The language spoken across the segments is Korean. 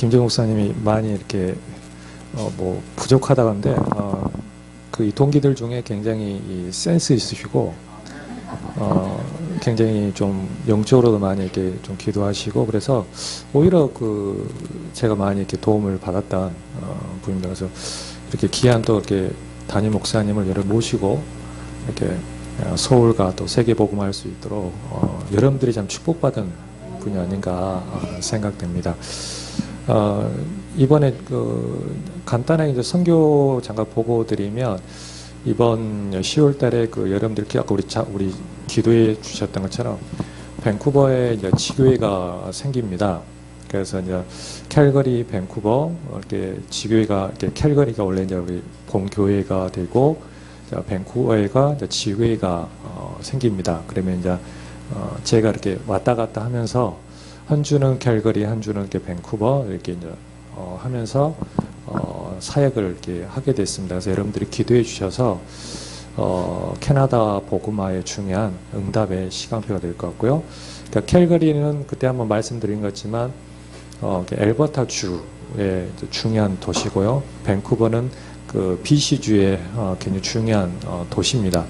김재용 목사님이 많이 이렇게 뭐 부족하다는데 그 이 동기들 중에 굉장히 이 센스 있으시고 굉장히 좀 영적으로도 많이 이렇게 좀 기도하시고 그래서 오히려 그 제가 많이 이렇게 도움을 받았던 분입니다. 그래서 이렇게 귀한 또 이렇게 담임 목사님을 여러 모시고 이렇게 서울과 또 세계 복음할 수 있도록 여러분들이 참 축복받은 분이 아닌가 생각됩니다. 이번에 그 간단하게 이제 선교 장각 보고 드리면 이번 10월 달에 그 여러분들 아까 우리 기도해 주셨던 것처럼 밴쿠버에 이제 지교회가 생깁니다. 그래서 이제 캘거리, 밴쿠버 이렇게 지교회가 이렇게 캘거리가 원래 이제 우리 본교회가 되고 밴쿠버가 이제 지교회가 생깁니다. 그러면 이제 제가 이렇게 왔다 갔다 하면서 한 주는 캘거리, 한 주는 이렇게 밴쿠버 이렇게 이제 하면서 사역을 이렇게 하게 됐습니다. 그래서 여러분들이 기도해 주셔서 캐나다 복음화의 중요한 응답의 시간표가 될 것 같고요. 그러니까 캘거리는 그때 한번 말씀드린 것지만 엘버타 주의 중요한 도시고요. 밴쿠버는 그 BC주의 굉장히 중요한 도시입니다.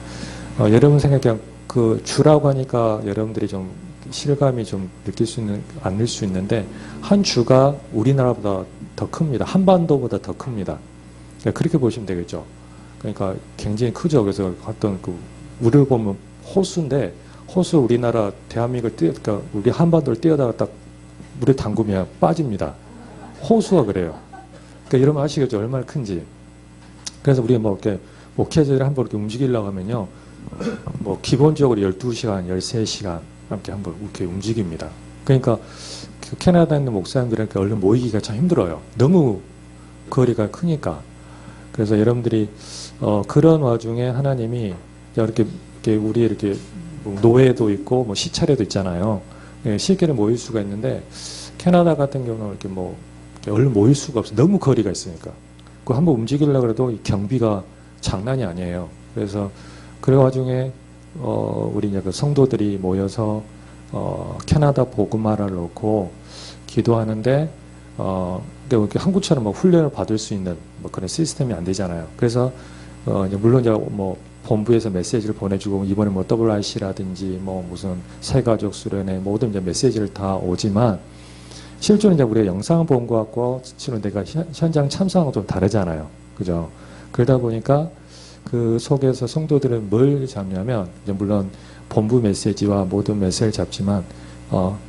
여러분 생각해 그 주라고 하니까 여러분들이 좀 실감이 좀 느낄 수 있는, 안 늘 수 있는데, 한 주가 우리나라보다 더 큽니다. 한반도보다 더 큽니다. 그렇게 보시면 되겠죠. 그러니까 굉장히 크죠. 그래서 어떤 우리를 보면 호수인데, 호수 우리나라, 대한민국을 그러니까 우리 한반도를 뛰어다가 딱 물에 담그면 빠집니다. 호수가 그래요. 그러니까 여러분 아시겠죠? 얼마나 큰지. 그래서 우리가 뭐 이렇게 목회자를 한번 이렇게 움직이려고 하면요. 뭐 기본적으로 12시간, 13시간 함께 한번 이렇게 움직입니다. 그러니까 그 캐나다에 있는 목사님들한테 얼른 모이기가 참 힘들어요. 너무 거리가 크니까. 그래서 여러분들이 그런 와중에 하나님이 이렇게 우리 이렇게 노예도 있고 뭐 시차례도 있잖아요. 쉽게는 모일 수가 있는데 캐나다 같은 경우는 이렇게 뭐 얼른 모일 수가 없어요. 너무 거리가 있으니까. 그 한번 움직이려고 해도 이 경비가 장난이 아니에요. 그래서 그 와중에 우리 이제 그 성도들이 모여서 캐나다 복음화를 놓고 기도하는데 근데 한국처럼 뭐 훈련을 받을 수 있는 뭐 그런 시스템이 안 되잖아요. 그래서 이제 물론 이제 뭐 본부에서 메시지를 보내주고 이번에 뭐 WRC라든지 뭐 무슨 새가족 수련회 모든 이제 메시지를 다 오지만 실제로 이제 우리가 영상을 본 것 같고 실제로 내가 현장 참석하고 좀 다르잖아요. 그죠? 그러다 보니까 그 속에서 성도들은 뭘 잡냐면 이제 물론 본부 메시지와 모든 메시지를 잡지만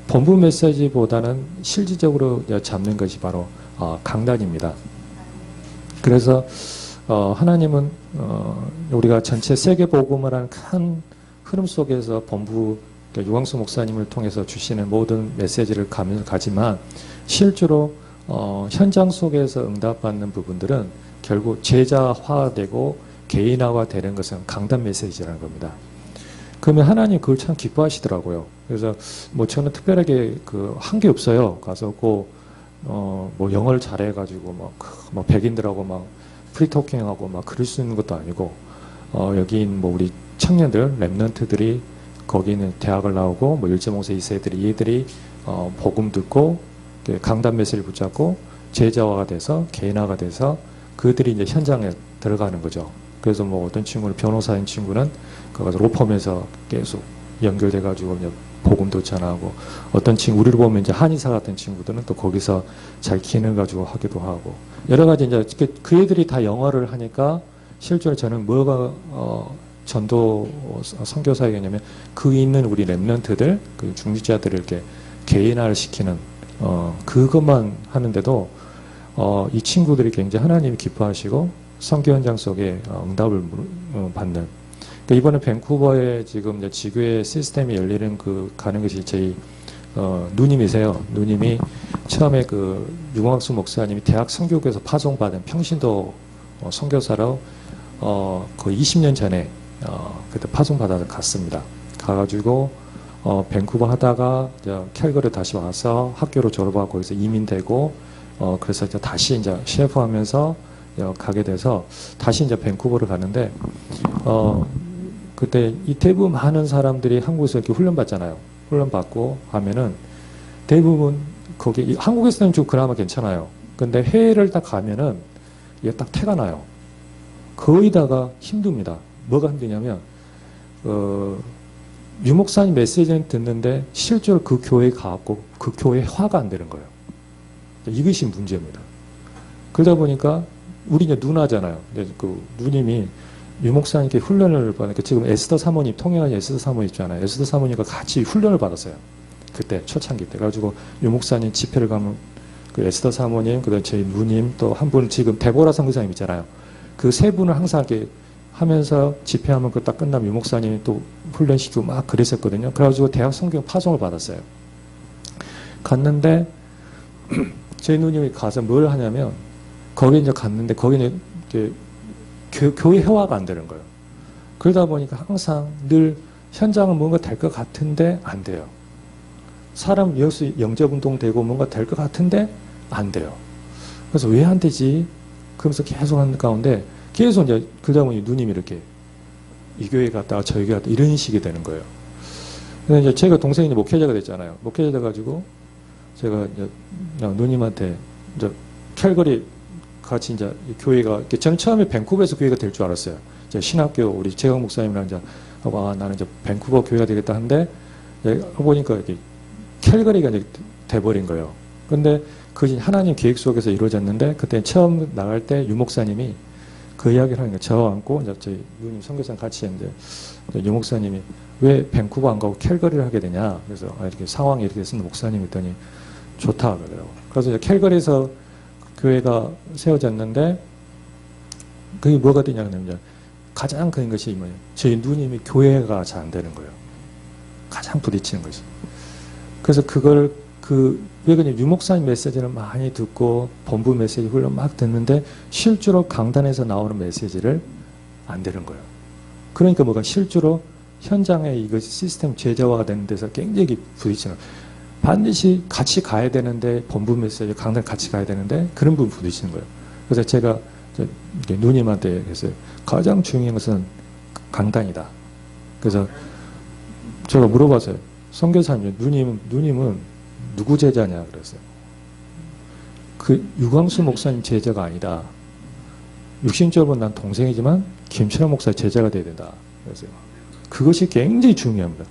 본부 메시지보다는 실질적으로 잡는 것이 바로 강단입니다. 그래서 하나님은 우리가 전체 세계 복음을 하는 큰 흐름 속에서 본부 유광수 목사님을 통해서 주시는 모든 메시지를 가지만 실제로 현장 속에서 응답받는 부분들은 결국 제자화되고 개인화가 되는 것은 강단 메시지라는 겁니다. 그러면 하나님 그걸 참 기뻐하시더라고요. 그래서 뭐 저는 특별하게 한 게 없어요. 가서 뭐 영어를 잘해가지고 막 백인들하고 막 프리토킹하고 막 그럴 수 있는 것도 아니고 여기 뭐 우리 청년들 랩런트들이 거기 있는 대학을 나오고 뭐 일제봉사 2세들이 얘들이 복음 듣고 강단 메시지를 붙잡고 제자화가 돼서 개인화가 돼서 그들이 이제 현장에 들어가는 거죠. 그래서 뭐 어떤 친구는 변호사인 친구는 거기서 로펌에서 계속 연결돼가지고 복음도 전하고 어떤 친구 우리를 보면 이제 한의사 같은 친구들은 또 거기서 잘 기능을 가지고 하기도 하고 여러 가지 이제 그 애들이 다 영어를 하니까 실제로 저는 뭐가 전도 선교사이겠냐면 그 있는 우리 랩런트들 그 중직자들을 이렇게 개인화를 시키는 그것만 하는데도 이 친구들이 굉장히 하나님이 기뻐하시고 선교 현장 속에 응답을 받는. 그러니까 이번에 밴쿠버에 지금 이제 지교회 시스템이 열리는 가는 것이 저희 누님이세요. 누님이 처음에 유광수 목사님이 대학 선교국에서 파송받은 평신도 선교사로 거의 20년 전에 그때 파송받아서 갔습니다. 가가지고 밴쿠버 하다가 캘거리 다시 와서 학교로 졸업하고 거기서 이민되고 그래서 이제 다시 이제 셰프하면서 가게 돼서 다시 이제 밴쿠버를 가는데 그때 이 대부분 많은 사람들이 한국에서 이렇게 훈련 받잖아요. 훈련 받고 하면은 대부분 거기 한국에서는 좀 그나마 괜찮아요. 근데 해외를 딱 가면은 이게 딱 태가 나요. 거의다가 힘듭니다. 뭐가 힘드냐면 유목사님 메시지는 듣는데 실제로 그 교회에 가고 그 교회화가 안 되는 거예요. 이것이 문제입니다. 그러다 보니까 우리 이제 누나잖아요. 그 누님이 유목사님께 훈련을 받으니까 지금 에스더 사모님 통역한 에스더 사모님 있잖아요. 에스더 사모님과 같이 훈련을 받았어요. 그때 초창기 때. 그래가지고 유목사님 집회를 가면 그 에스더 사모님, 그다음 저희 누님 또 한 분 지금 데보라 선교사님 있잖아요. 그 세 분을 항상 이렇게 하면서 집회하면 그 딱 끝나면 유목사님이 또 훈련시키고 막 그랬었거든요. 그래가지고 대학 성경 파송을 받았어요. 갔는데 제 누님이 가서 뭘 하냐면 거기 이제 갔는데 거기는 이제 교회 회화가 안 되는 거예요. 그러다 보니까 항상 늘 현장은 뭔가 될 것 같은데 안 돼요. 사람 여기서 영접운동 되고 뭔가 될 것 같은데 안 돼요. 그래서 왜 안 되지? 그러면서 계속 하는 가운데 계속 이제 그러다 보니 누님이 이렇게 이 교회 갔다가 저 교회 갔다 이런 식이 되는 거예요. 근데 이제 제가 동생이 이제 목회자가 됐잖아요. 목회자 돼가지고 제가 이제 누님한테 이제 캘거리 같이 이제 교회가 저는 처음에 밴쿠버에서 교회가 될 줄 알았어요. 이제 신학교 우리 재강 목사님이랑 이제 나는 이제 밴쿠버 교회가 되겠다 하는데 보니까 이렇게 캘거리가 이제 돼버린 거예요. 근데 그것이 하나님 계획 속에서 이루어졌는데 그때 처음 나갈 때 유목사님이 그 이야기를 하니까 저 안고 이제 저희 누님 선교사님 같이 했는데 유목사님이 왜 밴쿠버 안 가고 캘거리를 하게 되냐. 그래서 이렇게 상황이 이렇게 됐는데 목사님이 있더니 좋다 그러더라고요. 그래서 이제 캘거리에서 교회가 세워졌는데 그게 뭐가 되냐면 가장 큰 것이 뭐예요. 저희 누님이 교회가 잘 안 되는 거예요. 가장 부딪히는 것이. 그래서 그걸 왜 그냥 유목사님 메시지를 많이 듣고 본부 메시지 훈련 막 듣는데 실제로 강단에서 나오는 메시지를 안 되는 거예요. 그러니까 뭐가 실제로 현장에 이것이 시스템 제자화가 되는 데서 굉장히 부딪히는 거예요. 반드시 같이 가야 되는데 본부 메시지 강단 같이 가야 되는데 그런 부분 부딪히는 거예요. 그래서 제가 누님한테 그래서 가장 중요한 것은 강단이다. 그래서 제가 물어봤어요. 선교사님, 누님은 누구 제자냐 그랬어요. 그 유광수 목사님 제자가 아니다. 육신적으로 난 동생이지만 김철환 목사 제자가 돼야 된다. 그래서 그것이 굉장히 중요합니다.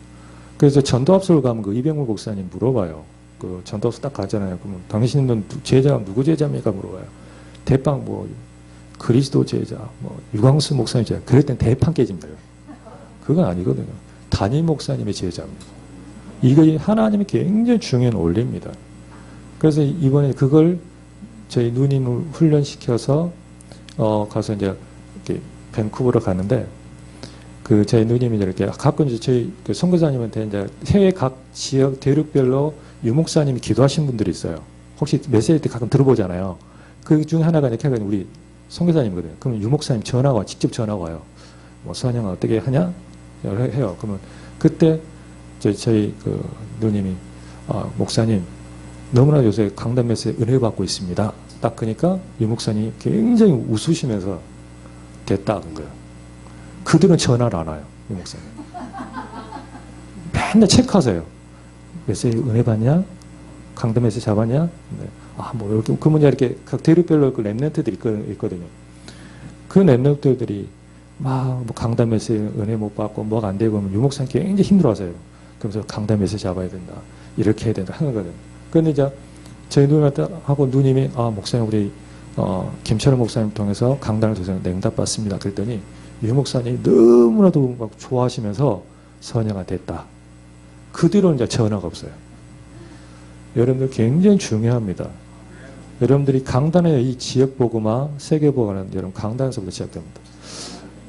그래서 전도합소를 가면 그 이병물 목사님 물어봐요. 그 전도합소 딱 가잖아요. 그러면 당신은 제자가 누구 제자입니까? 물어봐요. 대빵 뭐 그리스도 제자, 뭐 유광수 목사님 제자. 그럴 땐 대판 깨집니다. 그건 아니거든요. 담임 목사님의 제자입니다. 이거 하나님이 굉장히 중요한 원리입니다. 그래서 이번에 그걸 저희 누님을 훈련시켜서 가서 이제 이렇게 밴쿠버로 가는데 그 저희 누님이 이렇게 가끔 이제 저희 그 선교사님한테 이제 해외 각 지역 대륙별로 유목사님이 기도하신 분들이 있어요. 혹시 메시지 때 가끔 들어보잖아요. 그 중에 하나가 이렇게 우리 선교사님이거든요. 그러면 유목사님 전화가 와, 직접 전화가 와요. 뭐 선영아 어떻게 하냐? 해요. 그러면 그때 저희 그 누님이 목사님 너무나 요새 강단 메시지 은혜 받고 있습니다. 딱 그러니까 유 목사님이 굉장히 웃으시면서 됐다 한 거예요. 그들은 전화를 안 와요. 유 목사님. 맨날 체크하세요. 메시지 은혜 받냐? 강단 메시지 잡았냐? 네. 뭐 이렇게 그 뭐냐 이렇게 각 대륙별로 그 랩런트들이 있거든요. 그 랩런트들이 막 뭐 강단 메시지 은혜 못 받고 뭐가 안 되고 하면 유 목사님 굉장히 힘들어하세요. 그래서 강단 메시지 잡아야 된다. 이렇게 해야 된다 하는 거거든요. 그런데 이제 저희 누님한테 하고 누님이 목사님 우리 김철원 목사님 통해서 강단을 통해서 냉답받습니다. 그랬더니 유 목사님이 너무나도 막 좋아하시면서 선녀가 됐다. 그 뒤로 이제 전화가 없어요. 여러분들 굉장히 중요합니다. 여러분들이 강단의 이 지역 보고마 세계 보고는 여러분 강단에서부터 시작됩니다.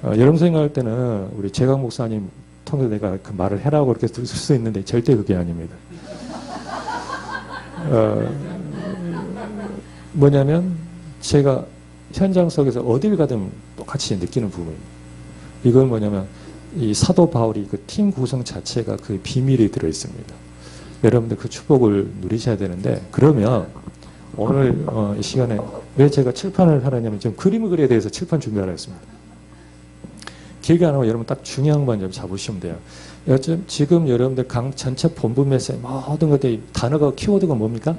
여러분 생각할 때는 우리 재강 목사님 통해서 내가 그 말을 해라고 그렇게 쓸 수 있는데 절대 그게 아닙니다. 뭐냐면 제가 현장 속에서 어딜 가든 똑같이 느끼는 부분입니다. 이건 뭐냐면 이 사도 바울이 그 팀 구성 자체가 그 비밀이 들어있습니다. 여러분들 그 축복을 누리셔야 되는데 그러면 오늘 이 시간에 왜 제가 칠판을 하라냐면 지금 그림을 그려야 돼서 칠판 준비하라 했습니다. 길게 안 하고 여러분 딱 중요한 건 좀 잡으시면 돼요. 지금 여러분들 전체 본부 메시지 모든 것들 단어가 키워드가 뭡니까?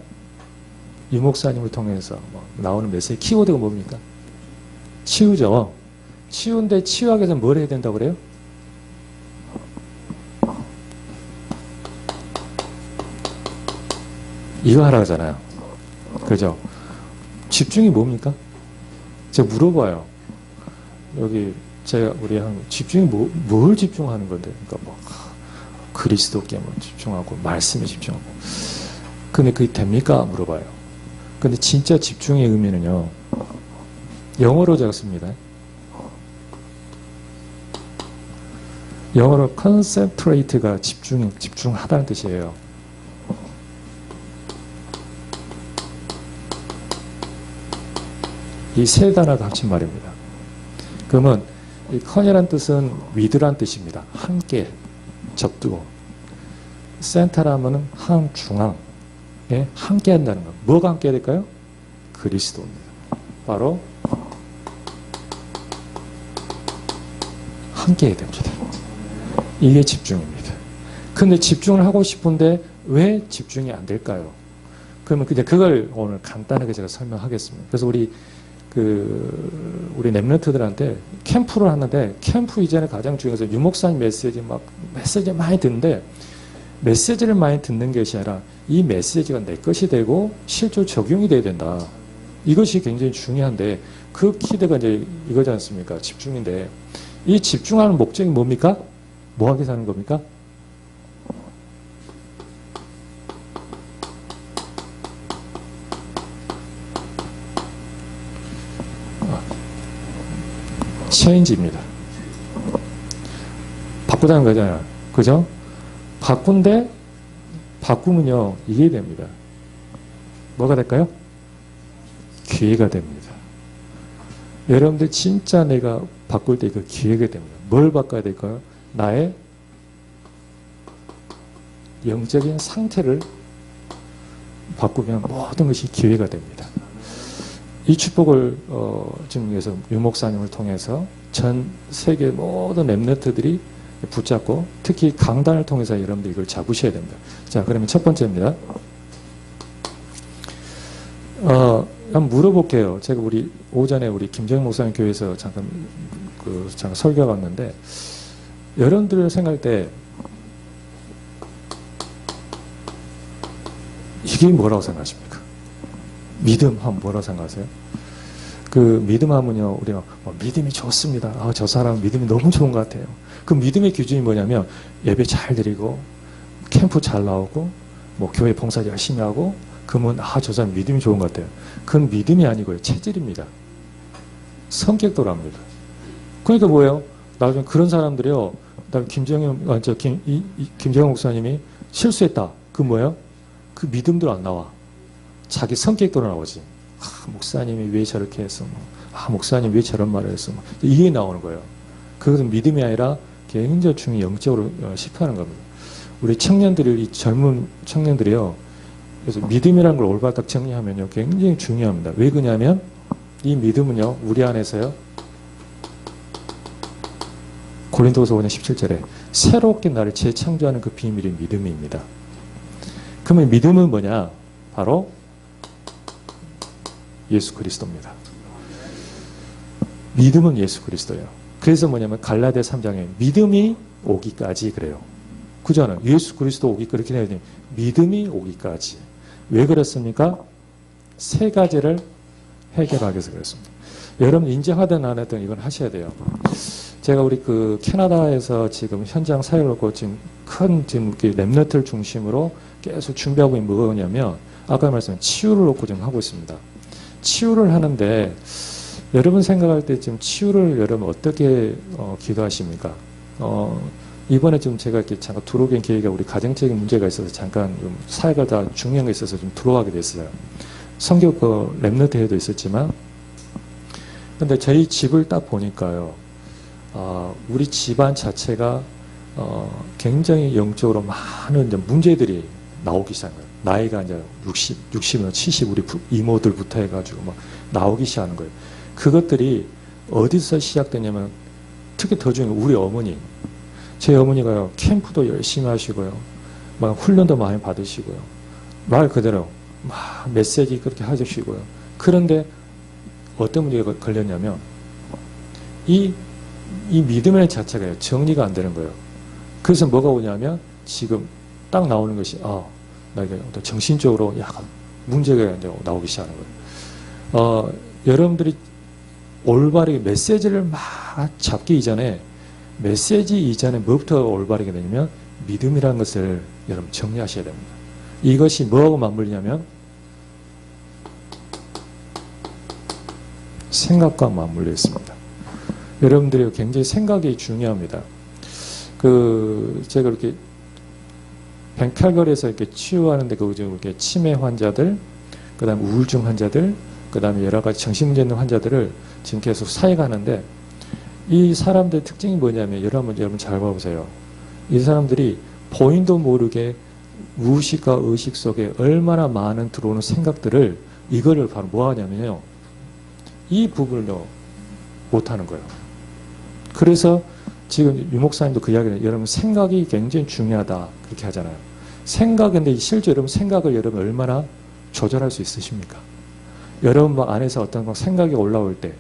유 목사님을 통해서 나오는 메시지 키워드가 뭡니까? 치유죠. 치유인데 치유하기 위해서 뭘 해야 된다고 그래요? 이거 하라 하잖아요. 그죠? 집중이 뭡니까? 제가 물어봐요. 여기 우리 집중이 뭘 집중하는 건데? 그러니까 그리스도께 집중하고 말씀에 집중하고. 근데 그게 됩니까? 물어봐요. 근데 진짜 집중의 의미는요. 영어로 적습니다. 영어로 concentrate가 집중하다는 뜻이에요. 이 세 단어가 합친 말입니다. 그러면 이 con이란 뜻은 with란 뜻입니다. 함께, 접두고. 센터라면은 한중앙, 예? 함께 한다는 것. 뭐가 함께 해야 될까요? 그리스도입니다. 바로 함께 해야 됩니다. 이게 집중입니다. 근데 집중을 하고 싶은데 왜 집중이 안 될까요? 그러면 이제 그걸 오늘 간단하게 제가 설명하겠습니다. 그래서 우리 랩런트들한테 캠프를 하는데 캠프 이전에 가장 중요해서 유목사님 메시지 많이 듣는데 메시지를 많이 듣는 것이 아니라 이 메시지가 내 것이 되고 실제로 적용이 돼야 된다. 이것이 굉장히 중요한데 그 키드가 이제 이거지 않습니까? 집중인데 이 집중하는 목적이 뭡니까? 뭐 하기 사는 겁니까? 체인지입니다. 바꾸자는 거잖아요. 그죠? 바꾸면요, 이게 됩니다. 뭐가 될까요? 기회가 됩니다. 여러분들 진짜 내가 바꿀 때 그 기회가 됩니다. 뭘 바꿔야 될까요? 나의 영적인 상태를 바꾸면 모든 것이 기회가 됩니다. 이 축복을 지금 위해서 유 목사님을 통해서 전 세계 모든 랩런트들이 붙잡고 특히 강단을 통해서 여러분들 이걸 잡으셔야 됩니다. 자, 그러면 첫 번째입니다. 한번 물어볼게요. 제가 오전에 우리 김정희 목사님 교회에서 잠깐 설교가 왔는데 여러분들 생각할 때 이게 뭐라고 생각하십니까? 믿음 하면 뭐라고 생각하세요? 그 믿음 하면요, 우리가 믿음이 좋습니다. 저 사람 믿음이 너무 좋은 것 같아요. 그 믿음의 기준이 뭐냐면 예배 잘 드리고 캠프 잘 나오고 교회 봉사 열심히 하고 그러면 저 사람 믿음이 좋은 것 같아요. 그건 믿음이 아니고요, 체질입니다. 성격도랍니다. 그러니까 뭐예요? 나중에 그런 사람들이요, 김정영 목사님이 실수했다. 그 뭐예요? 그 믿음도 안 나와. 자기 성격도로 나오지. 목사님이 왜 저렇게 했어? 목사님 왜 저런 말을 했어? 이게 나오는 거예요. 그것은 믿음이 아니라 굉장히 중요히 영적으로 실패하는 겁니다. 우리 청년들이, 이 젊은 청년들이요, 그래서 믿음이라는 걸 올바르게 정리하면요, 굉장히 중요합니다. 왜 그러냐면, 이 믿음은요, 우리 안에서요, 고린도서 5장 17절에 새롭게 나를 재창조하는 그 비밀이 믿음입니다. 그러면 믿음은 뭐냐? 바로 예수 그리스도입니다. 믿음은 예수 그리스도예요. 그래서 뭐냐면 갈라디아 3장에 믿음이 오기까지 그래요. 그잖아요. 예수 그리스도 오기 그렇게 해야 돼요. 믿음이 오기까지. 왜 그렇습니까? 세 가지를 해결하기 위해서 그렇습니다. 여러분 인정하든 안 하든 이건 하셔야 돼요. 제가 우리 캐나다에서 지금 현장 사역을 하고 지금 랩런트를 중심으로 계속 준비하고 있는 뭐냐면 아까 말씀한 치유를 놓고 지금 하고 있습니다. 치유를 하는데 여러분 생각할 때 지금 치유를 여러분 어떻게 기도하십니까? 이번에 좀 제가 이렇게 잠깐 들어오게 계기가 우리 가정적인 문제가 있어서 잠깐 좀 사회가 다 중요한 게 있어서 좀 들어가게 됐어요. 성교 랩런트 회도 있었지만 근데 저희 집을 딱 보니까요. 우리 집안 자체가 굉장히 영적으로 많은 이제 문제들이 나오기 시작한 거예요. 나이가 이제 60이나 70 우리 이모들부터 해가지고 막 나오기 시작하는 거예요. 그것들이 어디서 시작되냐면 특히 더 중요한 우리 어머니. 제 어머니가요, 캠프도 열심히 하시고요. 막 훈련도 많이 받으시고요. 말 그대로 막 메시지 그렇게 하시고요. 그런데 어떤 문제가 걸렸냐면 이 믿음의 자체가 정리가 안 되는 거예요. 그래서 뭐가 오냐면 지금 딱 나오는 것이 나 이게 정신적으로 약간 문제가 나오기 시작하는 거예요. 여러분들이 올바르게 메시지를 막 잡기 이전에 메시지 이전에 뭐부터 올바르게 되냐면 믿음이라는 것을 여러분 정리하셔야 됩니다. 이것이 뭐하고 맞물리냐면 생각과 맞물려 있습니다. 여러분들이 굉장히 생각이 중요합니다. 제가 이렇게 뱅칼거리에서 이렇게 치유하는데 이렇게 치매 환자들, 그 다음에 우울증 환자들, 그 다음에 여러 가지 정신문제 있는 환자들을 지금 계속 사역하는데 이 사람들의 특징이 뭐냐면 여러분 잘 봐보세요. 이 사람들이 본인도 모르게 무의식과 의식 속에 얼마나 많은 들어오는 생각들을 이거를 바로 뭐 하냐면요. 이 부분을요. 못하는 거예요. 그래서 지금 유 목사님도 그 이야기를 여러분 생각이 굉장히 중요하다 그렇게 하잖아요. 생각인데 실제 여러분 생각을 여러분 얼마나 조절할 수 있으십니까? 여러분 안에서 어떤 생각이 올라올 때,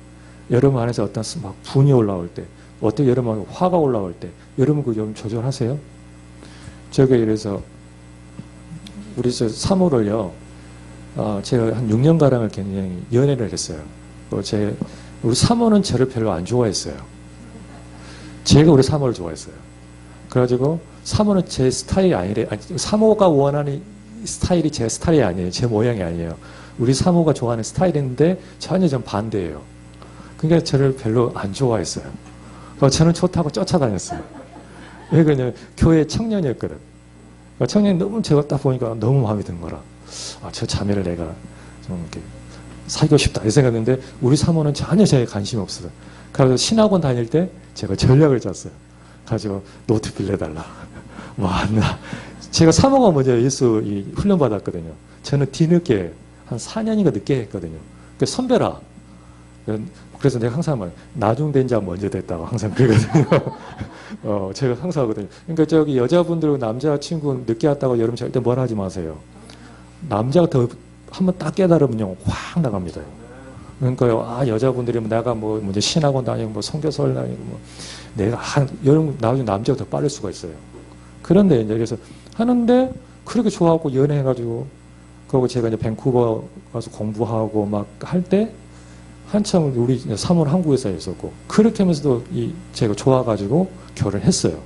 여러분 안에서 어떤 막 분이 올라올 때, 어떤 여러분 화가 올라올 때, 여러분 여러분 조절하세요? 제가 이래서 우리 사모를요, 제가 한 6년가량을 굉장히 연애를 했어요. 우리 사모는 저를 별로 안 좋아했어요. 제가 우리 사모를 좋아했어요. 그래가지고 사모는 제 스타일이 아니래. 사모가 원하는 스타일이 제 스타일이 아니에요. 제 모양이 아니에요. 우리 사모가 좋아하는 스타일인데 전혀 전 반대예요. 그러니까 저를 별로 안 좋아했어요. 저는 좋다고 쫓아다녔어요. 왜 그러냐면 교회 청년이었거든. 청년이 너무 제가 딱 보니까 너무 마음에 드는 거라. 저 자매를 내가 좀 이렇게 사귀고 싶다 이 생각했는데 우리 사모는 전혀 제게 관심이 없어요. 그래서 신학원 다닐 때 제가 전략을 짰어요. 가지고 노트 빌려달라. 제가 사모가 먼저 예수 훈련 받았거든요. 저는 뒤늦게 한 4년인가 늦게 했거든요. 그 선배라. 그래서 내가 항상 말 나중된 자 먼저 됐다고 항상 그러거든요. 제가 항상 하거든요. 그러니까 저기 여자분들 남자친구 늦게 왔다고 여러분 절대 뭐라 하지 마세요. 남자가 더 한번 딱 깨달으면요 확 나갑니다. 그러니까요 여자분들이 내가 먼저 신학원 다니고 성교설 다니고 내가 여러분 나중에 남자가 더 빠를 수가 있어요. 그런데 이제 그래서 하는데 그렇게 좋아하고 연애해가지고 그리고 제가 이제 밴쿠버 가서 공부하고 막 할 때 한참 우리 사모는 한국에서 있었고 그렇게 하면서도 제가 좋아가지고 결혼했어요.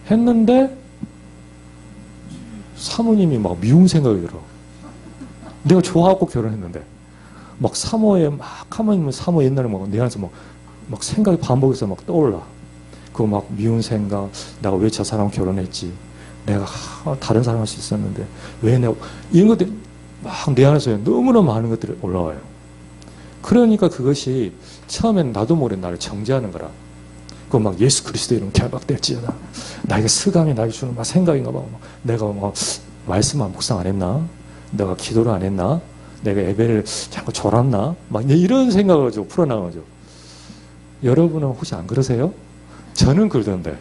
했는데 사모님이 막 미운 생각이 들어. 내가 좋아하고 결혼했는데 막 사모에 막 하면 사모 옛날에 막 내 안에서 막 생각이 반복해서 막 떠올라. 그거 막 미운 생각, 내가 왜 저 사람 결혼했지? 내가 다른 사람 할 수 있었는데 왜 내가 이런 것들이 막 내 안에서 너무나 많은 것들이 올라와요. 그러니까 그것이 처음엔 나도 모르게 나를 정죄하는 거라. 그 막 예수 그리스도 이름 결박될지어다. 나에게 스감이 나에게 주는 막 생각인가 봐. 내가 막 말씀만 묵상 안 했나? 내가 기도를 안 했나? 내가 예배를 자꾸 졸았나? 막 이런 생각을 가지고 풀어나가죠. 여러분은 혹시 안 그러세요? 저는 그러던데.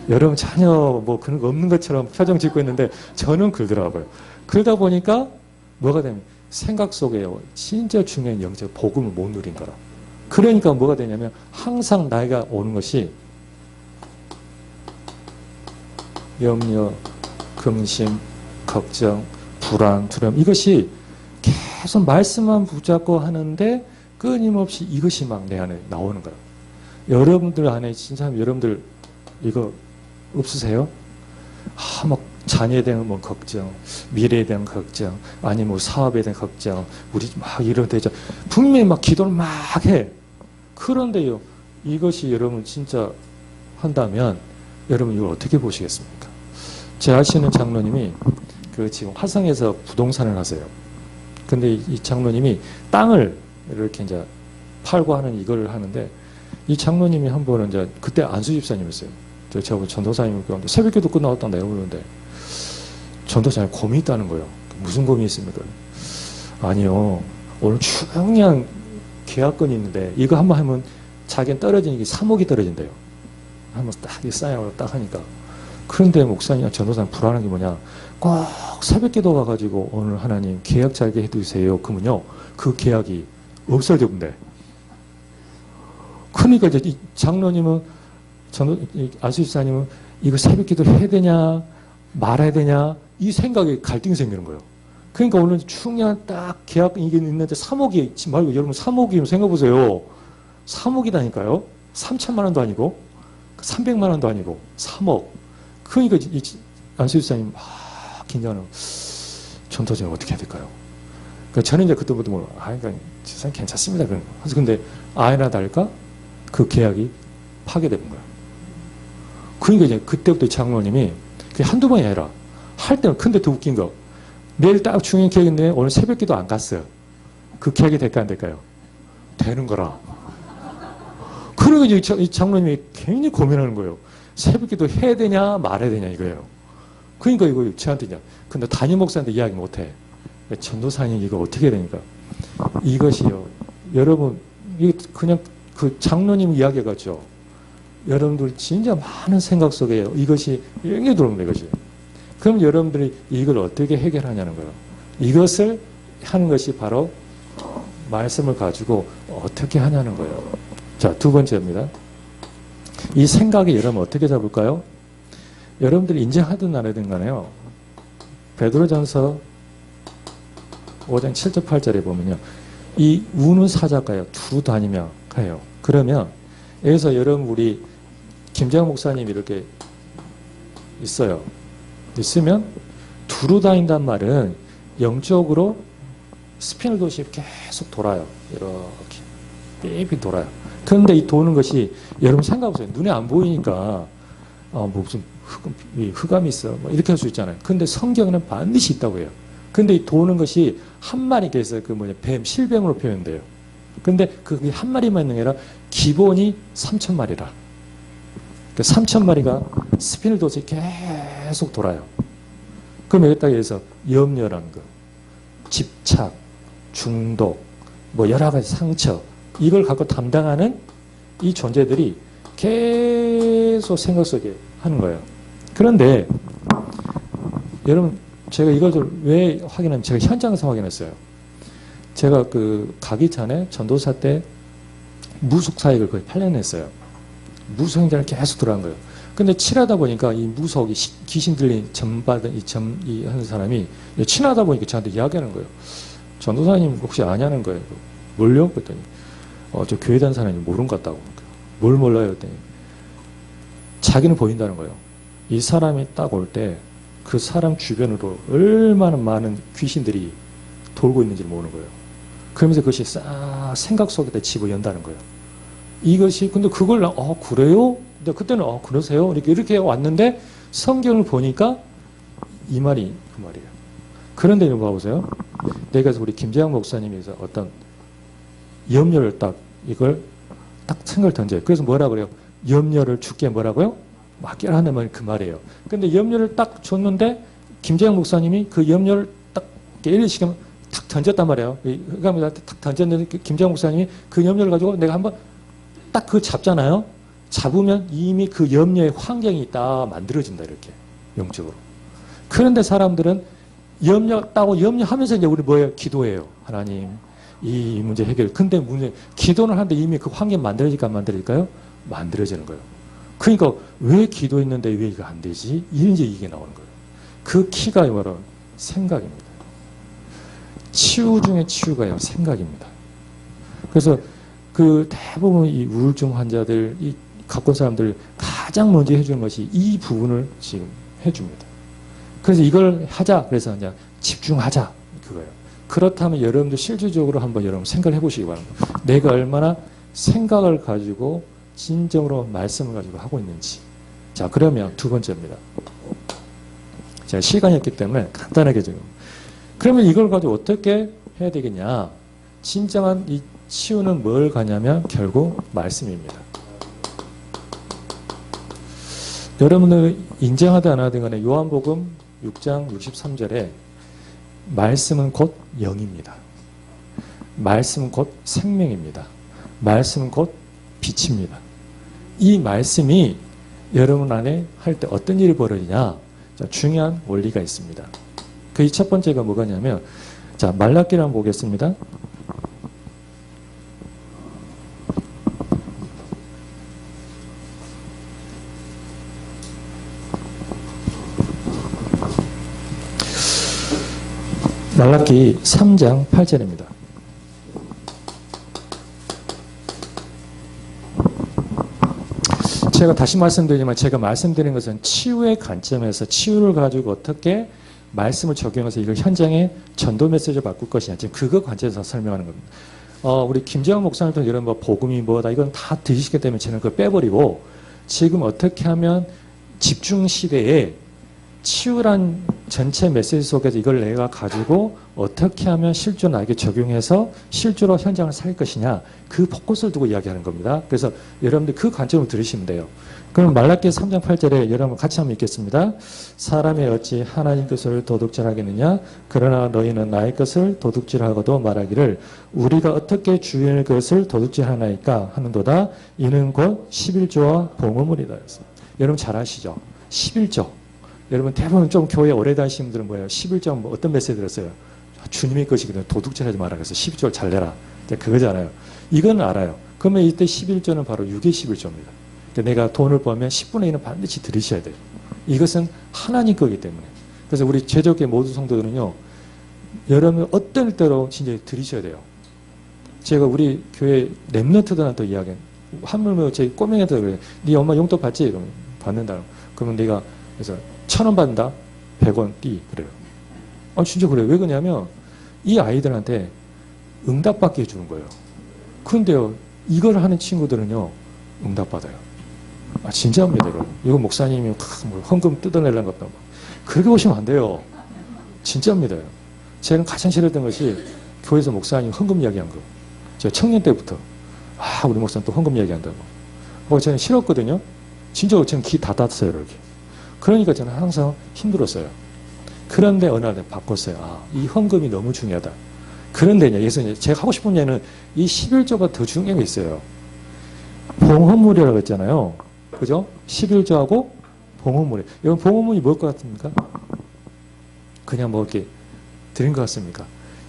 여러분 전혀 그런 거 없는 것처럼 표정 짓고 있는데 저는 그러더라고요. 그러다 보니까 뭐가 되면 생각 속에 진짜 중요한 영적 복음을 못 누린 거라. 그러니까 뭐가 되냐면 항상 나이가 오는 것이 염려, 근심, 걱정, 불안, 두려움 이것이 계속 말씀만 붙잡고 하는데 끊임없이 이것이 막 내 안에 나오는 거야. 여러분들 안에 진짜 여러분들 이거 없으세요? 막 자녀에 대한 걱정, 미래에 대한 걱정, 아니면 사업에 대한 걱정, 우리 막 이런 데죠. 분명히 막 기도를 막 해. 그런데요, 이것이 여러분 진짜 한다면 여러분 이걸 어떻게 보시겠습니까? 제 아시는 장로님이 지금 화성에서 부동산을 하세요. 근데 이 장로님이 땅을 이렇게 이제 팔고 하는 이걸 하는데 이 장로님이 한 번은 이제 그때 안수 집사님이었어요. 제가 전도사님을 그런데 새벽기도 끝나왔다 내가 그러는데 전도사님 고민이 있다는 거예요. 무슨 고민이 있습니까? 아니요. 오늘 중요한 계약건이 있는데 이거 한번 하면 자기는 떨어지는 게 3억이 떨어진대요. 한번 딱 쌓여서 딱 하니까 그런데 목사님, 전도사님 불안한 게 뭐냐? 꼭 새벽 기도 가가지고 오늘 하나님 계약 잘게 해주세요. 그러면요, 그 계약이 없어져본대. 그러니까 이제 이 장로님은, 안수집사님은 이거 새벽 기도 해야 되냐, 말아야 되냐, 이 생각에 갈등이 생기는 거예요. 그러니까 오늘 중요한 딱 계약 이게 있는데 3억이, 지금 말고 여러분 3억이면 생각해보세요. 3억이다니까요. 3천만 원도 아니고, 300만 원도 아니고, 3억. 그러니까 이 안수집사님 막 긴장하는, 전도자는 어떻게 해야 될까요? 그러니까 저는 이제 그때부터 뭐, 그러니까 집사님 괜찮습니다. 그래서 근데 아이나 다를까? 그 계약이 파괴되는 거예요. 그러니까 이제 그때부터 장로님이 그냥 한두 번이 아니라 할 때는, 근데 더 웃긴 거, 내일 딱 중요한 계약인데 오늘 새벽 기도 안 갔어요. 그 계약이 될까 안 될까요? 되는 거라. 그러고 이제 이 장로님이 굉장히 고민하는 거예요. 새벽 기도 해야 되냐 말아야 되냐 이거예요. 그러니까 이거 저한테 이제, 근데 담임 목사한테 이야기 못 해. 전도사님 이거 어떻게 해야 되니까. 이것이요. 여러분, 이게 그냥 그 장로님 이야기가죠. 여러분들 진짜 많은 생각 속에 이것이 영에 들어옵니다, 이것이. 그럼 여러분들이 이걸 어떻게 해결하냐는 거예요. 이것을 하는 것이 바로 말씀을 가지고 어떻게 하냐는 거예요. 자, 두 번째입니다. 이 생각이 여러분 어떻게 잡을까요? 여러분들이 인정하든 안 하든 간에요. 베드로전서 5장 7절 8절에 보면요. 이 우는 사자가요. 두루 다니며 가요. 그러면 여기서 여러분 우리 김재영 목사님이 이렇게 있어요. 있으면 두루 다닌단 말은 영적으로 스피널 도시 계속 돌아요. 이렇게 삐삐 돌아요. 그런데 이 도는 것이 여러분 생각해보세요. 눈에 안 보이니까 뭐 무슨 흑암이 있어 뭐 이렇게 할 수 있잖아요. 근데 성경에는 반드시 있다고 해요. 근데 이 도는 것이 한 마리 계속 뱀, 실뱀으로 표현돼요. 근데 그게 한 마리만 있는 게 아니라 기본이 3,000마리라. 3,000마리가 스피널 도시 계속 돌아요. 그럼 여기다가 해서 염려라는 거, 집착, 중독, 뭐 여러 가지 상처, 이걸 갖고 담당하는 이 존재들이 계속 생각 속에 하는 거예요. 그런데 여러분, 제가 이걸 왜 확인하면 제가 현장에서 확인했어요. 제가 가기 전에 전도사 때 무속 사역을 거의 8년 했어요. 무속 행전을 계속 들어간 거예요. 근데 칠하다 보니까 이 무속이 귀신 들린 하는 사람이 친하다 보니까 저한테 이야기하는 거예요. 전도사님 혹시 아냐는 거예요. 뭘요? 그랬더니 저 교회 다니는 사람이 모르는 것 같다고. 뭘 몰라요? 그랬더니 자기는 보인다는 거예요. 이 사람이 딱 올 때 그 사람 주변으로 얼마나 많은 귀신들이 돌고 있는지를 모르는 거예요. 그러면서 그것이 싹 생각 속에다 집어 연다는 거예요. 이것이 근데 그걸 그래요? 근데 그때는 그러세요? 이렇게 왔는데 성경을 보니까 이 말이 그 말이에요. 그런데 이거 봐보세요. 내가 우리 김재영 목사님에서 어떤 염려를 이걸 딱 생각을 던져요. 그래서 뭐라 그래요? 염려를 주께 뭐라고요? 맡겨라 하는 말이 그 말이에요. 근데 염려를 딱 줬는데 김재영 목사님이 그 염려를 딱 예를 시키면 탁 던졌단 말이에요. 그러니까 탁 던졌는데 김재영 목사님이 그 염려를 가지고 내가 한번 딱 잡잖아요. 잡으면 이미 그 염려의 환경이 딱 만들어진다, 이렇게 영적으로. 그런데 사람들은 염려하면서 이제 우리 뭐예요? 기도해요. 하나님, 이 문제 해결. 근데 기도를 하는데 이미 그 환경 만들어질까 안 만들어질까요? 만들어지는 거예요. 그러니까 왜 기도했는데 왜 이거 안 되지? 이제 이게 나오는 거예요. 그 키가 바로 생각입니다. 치유 중에 치유가요, 생각입니다. 그래서 대부분 이 우울증 환자들, 이 갖고 온 사람들 가장 먼저 해주는 것이 이 부분을 지금 해줍니다. 그래서 이걸 하자. 그래서 이제 집중하자. 그거예요. 그렇다면 여러분들 실질적으로 한번 여러분 생각을 해보시기 바랍니다. 내가 얼마나 생각을 가지고 진정으로 말씀을 가지고 하고 있는지. 자, 그러면 두 번째입니다. 제가 시간이 없기 때문에 간단하게 지금. 그러면 이걸 가지고 어떻게 해야 되겠냐. 진정한 이 치유는 뭘 가냐면 결국 말씀입니다. 여러분들 인정하든 안 하든 간에 요한복음 6장 63절에 말씀은 곧 영입니다. 말씀은 곧 생명입니다. 말씀은 곧 빛입니다. 이 말씀이 여러분 안에 할 때 어떤 일이 벌어지냐? 자, 중요한 원리가 있습니다. 그 첫 번째가 뭐가냐면, 자, 말라기를 한번 보겠습니다. 말라기 3장 8절입니다. 제가 다시 말씀드리지만 제가 말씀드리는 것은 치유의 관점에서 치유를 가지고 어떻게 말씀을 적용해서 이걸 현장에 전도 메시지를 바꿀 것이냐. 지금 그거 관점에서 설명하는 겁니다. 우리 김재환 목사님 또 이런 뭐 복음이 뭐다 이건 다 들으시기 때문에 저는 그걸 빼버리고 지금 어떻게 하면 집중 시대에 치유란 전체 메시지 속에서 이걸 내가 가지고 어떻게 하면 실제로 나에게 적용해서 실제로 현장을 살 것이냐 그 포커스를 두고 이야기하는 겁니다. 그래서 여러분들 그 관점을 들으시면 돼요. 그럼 말라기 3장 8절에 여러분 같이 한번 읽겠습니다. 사람이 어찌 하나님 것을 도둑질하겠느냐 그러나 너희는 나의 것을 도둑질하고도 말하기를 우리가 어떻게 주의 것을 도둑질하나이까 하는도다 이는 곧 11조와 봉헌물이다. 여러분 잘 아시죠? 11조. 여러분 대부분 좀 교회 오래 다니시는 분들은 뭐예요? 11조 뭐 어떤 메시지 들었어요? 주님의 것이거든요. 도둑질하지 마라. 그래서 11조를 잘 내라. 그거잖아요. 이건 알아요. 그러면 이때 11조는 바로 6의 11조입니다. 내가 돈을 벌면 10분의 1은 반드시 들이셔야 돼요. 이것은 하나님 거기 때문에. 그래서 우리 제적의 모든 성도들은요. 여러분 어떤 때로 진짜 들이셔야 돼요. 제가 우리 교회 랩런트들한테 이야기해요. 한물며 제 꼬맹이한테 그래요. 네 엄마 용돈 받지? 이러면 받는다. 그러면 내가 그래서 1,000원 받는다. 100원 띠. 그래요. 진짜 그래요. 왜 그러냐면 이 아이들한테 응답받게 해주는 거예요. 근데요. 이걸 하는 친구들은요. 응답받아요. 진짜입니다. 이거 목사님이 뭐 헌금 뜯어내려는 것도 그렇게 보시면 안 돼요. 진짜입니다. 저는 가장 싫었던 것이 교회에서 목사님 헌금 이야기한 거. 제가 청년 때부터 우리 목사님 또 헌금 이야기한다고. 저는 싫었거든요. 진짜 저는 귀 닫았어요. 이렇게. 그러니까 저는 항상 힘들었어요. 그런데 어느 날 바꿨어요. 이 헌금이 너무 중요하다. 그런데 예수님 제가 하고 싶은 얘는 이 11조가 더 중요한 게 있어요. 봉헌물이라고 했잖아요. 그죠? 11조하고 봉헌물이. 여러분 봉헌물이 뭘 것 같습니까? 그냥 뭐 이렇게 드린 것 같습니까?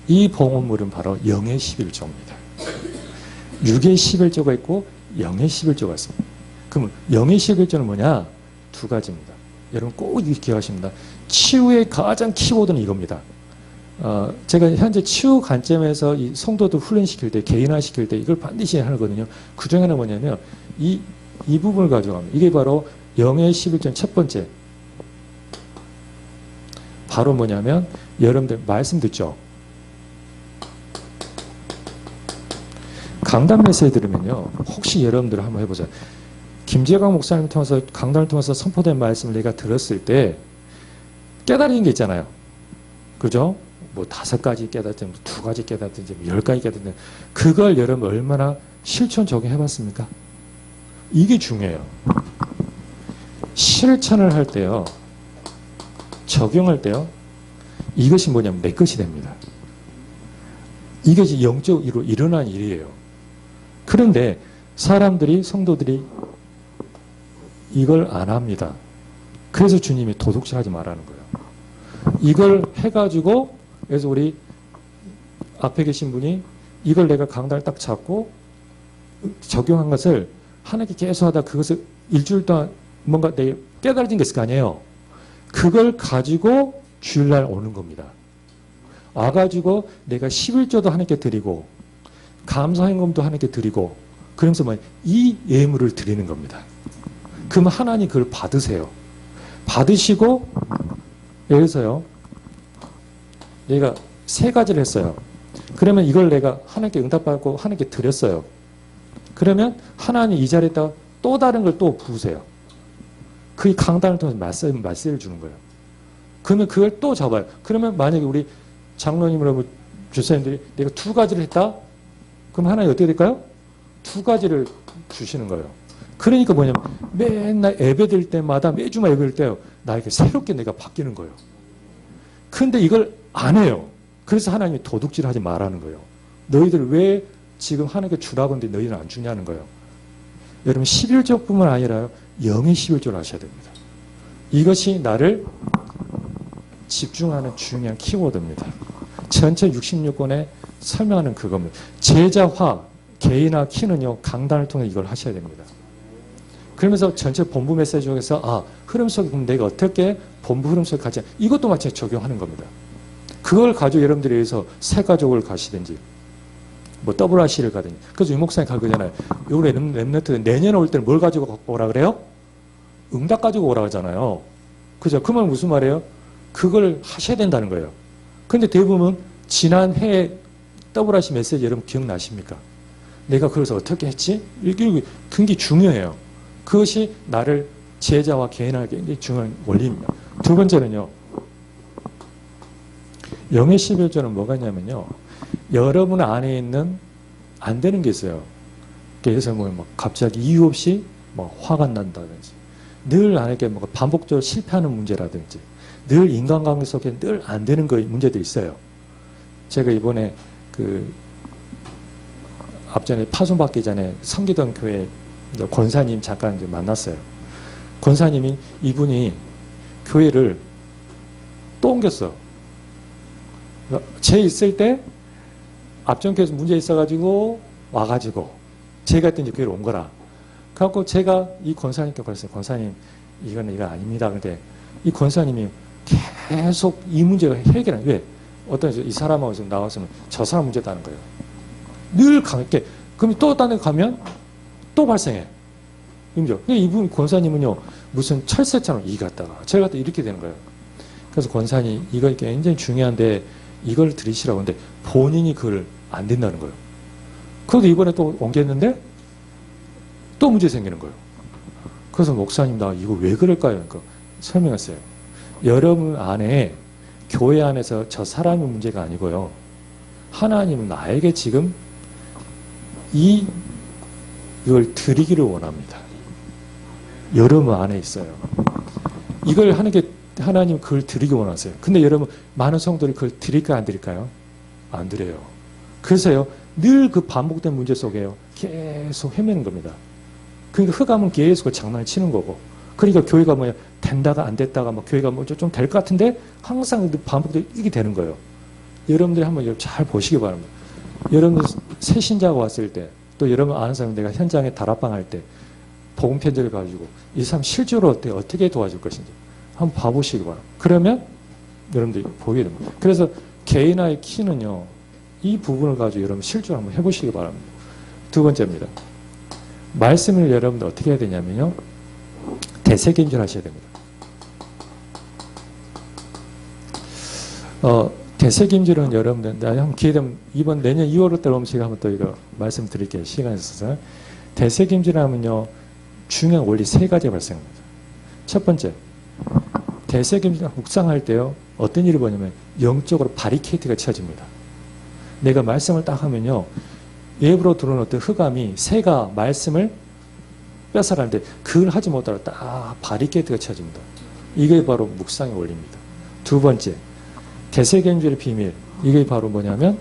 이 봉헌물은 바로 영의 11조입니다. 6의 11조가 있고 영의 11조가 있습니다. 그럼 영의 11조는 뭐냐? 두 가지입니다. 여러분 꼭 기억하십니다. 치유의 가장 키워드는 이겁니다. 제가 현재 치유 관점에서 이 성도들 훈련시킬 때, 개인화시킬 때 이걸 반드시 하거든요. 그 중에 하나는 뭐냐면 이 부분을 가져갑니다. 이게 바로 영의 11조 첫 번째. 바로 뭐냐면 여러분들 말씀 듣죠? 강단 메시지 들으면요. 혹시 여러분들 한번 해보세요. 김재광 목사님을 통해서 강단을 통해서 선포된 말씀을 내가 들었을 때 깨달은 게 있잖아요. 그죠? 뭐 5가지 깨닫든 2가지 깨닫든지 10가지 깨닫든 그걸 여러분 얼마나 실천 적용해봤습니까? 이게 중요해요. 실천을 할 때요. 적용할 때요. 이것이 뭐냐면 내 것이 됩니다. 이것이 영적으로 일어난 일이에요. 그런데 사람들이 성도들이 이걸 안 합니다. 그래서 주님이 도둑질하지 말라는 거예요. 이걸 해가지고 그래서 우리 앞에 계신 분이 이걸 내가 강단을 딱 잡고 적용한 것을 하나님께 계속 하다 그것을 일주일 동안 뭔가 내 깨달아진 게 있을 거 아니에요. 그걸 가지고 주일날 오는 겁니다. 와가지고 내가 11조도 하나님께 드리고 감사행금도 하나님께 드리고 그러면서 이 예물을 드리는 겁니다. 그럼 하나님 그걸 받으세요. 받으시고 예를 들어서요. 얘가 3가지를 했어요. 그러면 이걸 내가 하나님께 응답받고 하나님께 드렸어요. 그러면 하나님 이 자리에다가 또 다른 걸 또 부으세요. 그 강단을 통해서 말씀을 주는 거예요. 그러면 그걸 또 잡아요. 그러면 만약에 우리 장로님이라고 주사님들이 내가 2가지를 했다? 그럼 하나님 어떻게 될까요? 2가지를 주시는 거예요. 그러니까 뭐냐면 맨날 예배드릴 때마다 매주마다 예배드릴 때 나에게 새롭게 내가 바뀌는 거예요. 근데 이걸 안 해요. 그래서 하나님이 도둑질하지 말라는 거예요. 너희들 왜 지금 하나님께 주라고 하는데 너희는 안 주냐는 거예요. 여러분 11조뿐만 아니라 영의 11조를 하셔야 됩니다. 이것이 나를 집중하는 중요한 키워드입니다. 전체 66권에 설명하는 그겁니다. 제자화, 개인화, 키는요, 강단을 통해 이걸 하셔야 됩니다. 그러면서 전체 본부 메시지 중에서 흐름 속에 그럼 내가 어떻게 본부 흐름 속에 가지 이것도 마찬가지 적용하는 겁니다. 그걸 가지고 여러분들이 여기서 새 가족을 가시든지 뭐 WRC를 가든지 그래서 유목사님 가르치잖아요. 요번에 랩너트 내년에 올 때는 뭘 가지고 오라 그래요? 응답 가지고 오라 하잖아요. 그죠? 그 말 무슨 말이에요? 그걸 하셔야 된다는 거예요. 근데 대부분 지난 해에 WRC 메시지 여러분 기억나십니까? 내가 그래서 어떻게 했지? 이게 굉장히 중요해요. 그것이 나를 제자와 개인하게 굉장히 중요한 원리입니다. 두 번째는요. 영의 11조는 뭐가 있냐면요. 여러분 안에 있는 안 되는 게 있어요. 그래서 뭐 갑자기 이유 없이 뭐 화가 난다든지 늘 안에 뭐 반복적으로 실패하는 문제라든지 늘 인간관계 속에 늘 안 되는 거 문제들이 있어요. 제가 이번에 그 앞전에 파송받기 전에 성기동 교회 권사님 잠깐 만났어요. 권사님이 이분이 교회를 또 옮겼어. 제 있을 때 앞전 교회에서 문제 있어가지고 와가지고 제가 했던 교회로 온 거라. 그래갖고 제가 이 권사님께 그랬어요. 권사님 이건 이거 아닙니다. 근데 이 권사님이 계속 이 문제가 해결 안 돼. 왜? 어떤 이 사람하고 좀 나와서는 저 사람 문제다는 거예요. 늘 강하게. 그럼 또 다른 데 가면 또 발생해. 그죠? 이분 권사님은요 무슨 철새처럼 이 갔다가 저 갔다가 이렇게 되는 거예요. 그래서 권사님 이거 굉장히 중요한데 이걸 들으시라고 하는데 본인이 그걸 안 된다는 거예요. 그래도 이번에 또 옮겼는데 또 문제 생기는 거예요. 그래서 목사님 나 이거 왜 그럴까요? 그러니까 설명했어요. 여러분 안에 교회 안에서 저 사람의 문제가 아니고요. 하나님은 나에게 지금 이걸 드리기를 원합니다. 여러분 안에 있어요. 이걸 하는 게 하나님 그걸 드리기 원하세요. 근데 여러분 많은 성도들이 그걸 드릴까요? 안 드릴까요? 안 드려요. 그래서요. 늘 그 반복된 문제 속에요. 계속 헤매는 겁니다. 그러니까 흑암은 계속 장난을 치는 거고 그러니까 교회가 뭐야 된다가 안 됐다가 뭐 교회가 뭐 좀 될 것 같은데 항상 반복되게 이게 되는 거예요. 여러분들이 한번 잘 보시기 바랍니다. 여러분들 새 신자가 왔을 때 또 여러분 아는 사람 내가 현장에 다락방 할 때 복음 편지를 가지고 이 사람 실제로 어떻게 도와줄 것인지 한번 봐보시기 바랍니다. 그러면 여러분들이 보게 됩니다. 그래서 개인화의 키는요. 이 부분을 가지고 여러분 실제로 한번 해보시기 바랍니다. 두 번째입니다. 말씀을 여러분들 어떻게 해야 되냐면요. 대세김질 하셔야 됩니다. 대세김질은 여러분들, 한번 기회되면 이번 내년 2월 달 오면 제가 한번 또 이거 말씀드릴게요. 시간이 있어서. 대세김질 하면요. 중요한 원리 세 가지가 발생합니다. 첫 번째, 대세김질 묵상할 때요. 어떤 일이 뭐냐면 영적으로 바리케이트가 쳐집니다. 내가 말씀을 딱 하면요. 외부로 들어오는 어떤 흑암이 새가 말씀을 뺏어가는데 그걸 하지 못하고 딱 바리케이트가 쳐집니다. 이게 바로 묵상의 원리입니다. 두 번째, 대세경주의 비밀. 이게 바로 뭐냐면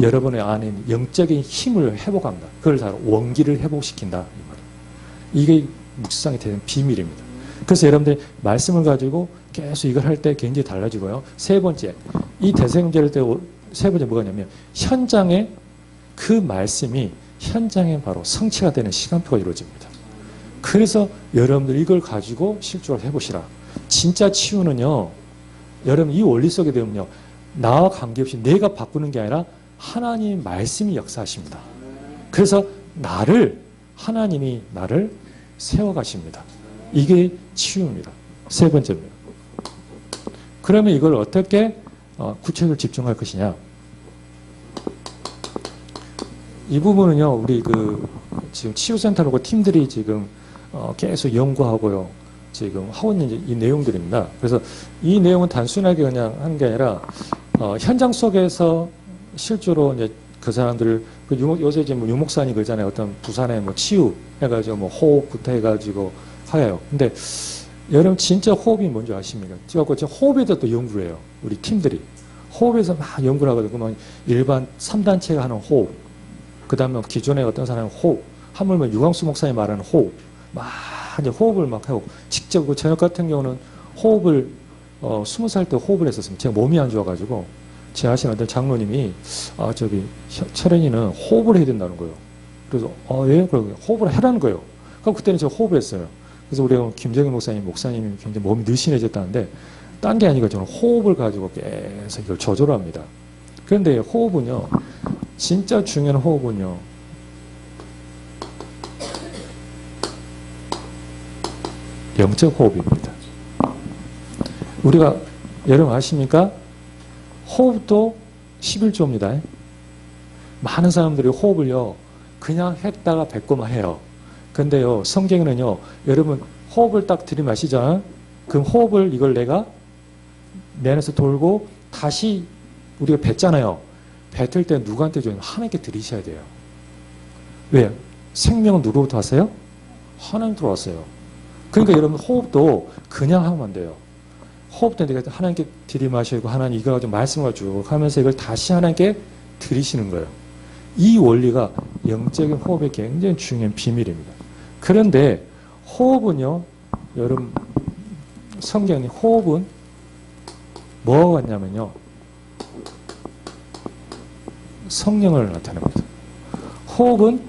여러분의 안에 있는 영적인 힘을 회복합니다. 그걸 다 원기를 회복시킨다. 이게 묵상이 되는 비밀입니다. 그래서 여러분들이 말씀을 가지고 계속 이걸 할 때 굉장히 달라지고요. 세 번째, 이 대세경주를 때 세 번째 뭐냐면 현장에 그 말씀이 현장에 바로 성취가 되는 시간표가 이루어집니다. 그래서 여러분들 이걸 가지고 실제로 해보시라. 진짜 치유는요. 여러분 이 원리 속에 되면요. 나와 관계없이 내가 바꾸는 게 아니라 하나님 말씀이 역사하십니다. 그래서 하나님이 나를 세워가십니다. 이게 치유입니다. 세 번째입니다. 그러면 이걸 어떻게 구체적으로 집중할 것이냐. 이 부분은요, 우리 지금 치유센터로 팀들이 지금 계속 연구하고요, 지금 하고 있는 이 내용들입니다. 그래서 이 내용은 단순하게 그냥 하는 게 아니라, 현장 속에서 실제로 이제 그 사람들, 요새 이제 뭐 유목사님 그러잖아요. 어떤 부산에 뭐 치유 해가지고 뭐 호흡부터 해가지고 하여요. 근데 여러분 진짜 호흡이 뭔지 아십니까? 그래갖고 호흡에 대해서 또 연구를 해요. 우리 팀들이. 호흡에서 막 연구를 하거든요. 일반 3단체가 하는 호흡. 그 다음에 기존에 어떤 사람은 호흡, 하물며 유광수 목사님 말하는 호흡, 막 이제 호흡을 막 하고, 직접 그 저녁 같은 경우는 호흡을 20살 때 호흡을 했었습니다. 제가 몸이 안 좋아가지고 제 아시는 장로님이 저기 철현이는 호흡을 해야 된다는 거예요. 그래서 예? 그러고 호흡을 해라는 거예요. 그럼 그때는 제가 호흡을 했어요. 그래서 우리 김정일 목사님이 굉장히 몸이 느슨해졌다는데 딴 게 아니고 저는 호흡을 가지고 계속 이걸 조절을 합니다. 그런데 호흡은요, 진짜 중요한 호흡은요, 영적 호흡입니다. 우리가 여러분 아십니까? 호흡도 11조입니다. 많은 사람들이 호흡을요, 그냥 했다가 뱉고만 해요. 근데요, 성경에는요, 여러분 호흡을 딱 들이마시잖아요. 그럼 호흡을 이걸 내가 내 안에서 돌고 다시 우리가 뱉잖아요. 뱉을 때 누구한테 줘요? 하나님께 드리셔야 돼요. 왜? 생명은 누구부터 왔어요? 하나님 들어왔어요. 그러니까 여러분 호흡도 그냥 하면 안 돼요. 호흡도 내가 하나님께 들이마시고 하나님 이거 가지고 말씀을 쭉 하면서 이걸 다시 하나님께 드리시는 거예요. 이 원리가 영적인 호흡의 굉장히 중요한 비밀입니다. 그런데 호흡은요, 여러분 성경이 호흡은 뭐가 같냐면요, 성령을 나타냅니다. 호흡은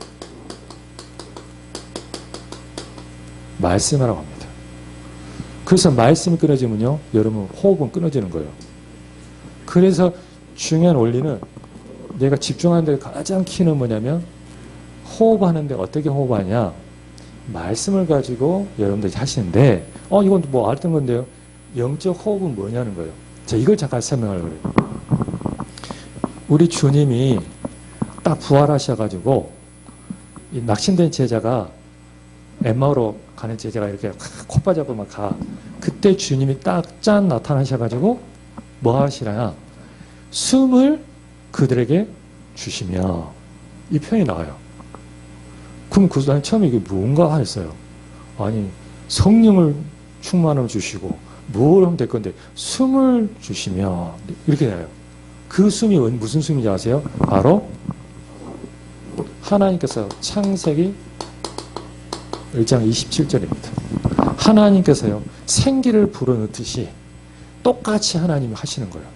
말씀이라고 합니다. 그래서 말씀이 끊어지면요, 여러분 호흡은 끊어지는 거예요. 그래서 중요한 원리는 내가 집중하는 데 가장 키는 뭐냐면 호흡하는데 어떻게 호흡하냐, 말씀을 가지고 여러분들이 하시는데 이건 뭐 알던 건데요, 영적 호흡은 뭐냐는 거예요. 자, 이걸 잠깐 설명하려고 그래요. 우리 주님이 딱 부활하셔가지고 이 낙심된 제자가 엠마오로 가는 제자가 이렇게 콧바닥으로 막 가. 그때 주님이 딱 짠 나타나셔가지고 뭐 하시라냐, 숨을 그들에게 주시며, 이 표현이 나와요. 그럼 그 사람이 처음에 이게 뭔가 했어요. 아니, 성령을 충만을 주시고 뭘 하면 될 건데 숨을 주시며, 이렇게 돼요. 그 숨이 무슨 숨인지 아세요? 바로 하나님께서 창세기 1장 27절입니다. 하나님께서요, 생기를 불어넣듯이 똑같이 하나님이 하시는 거예요.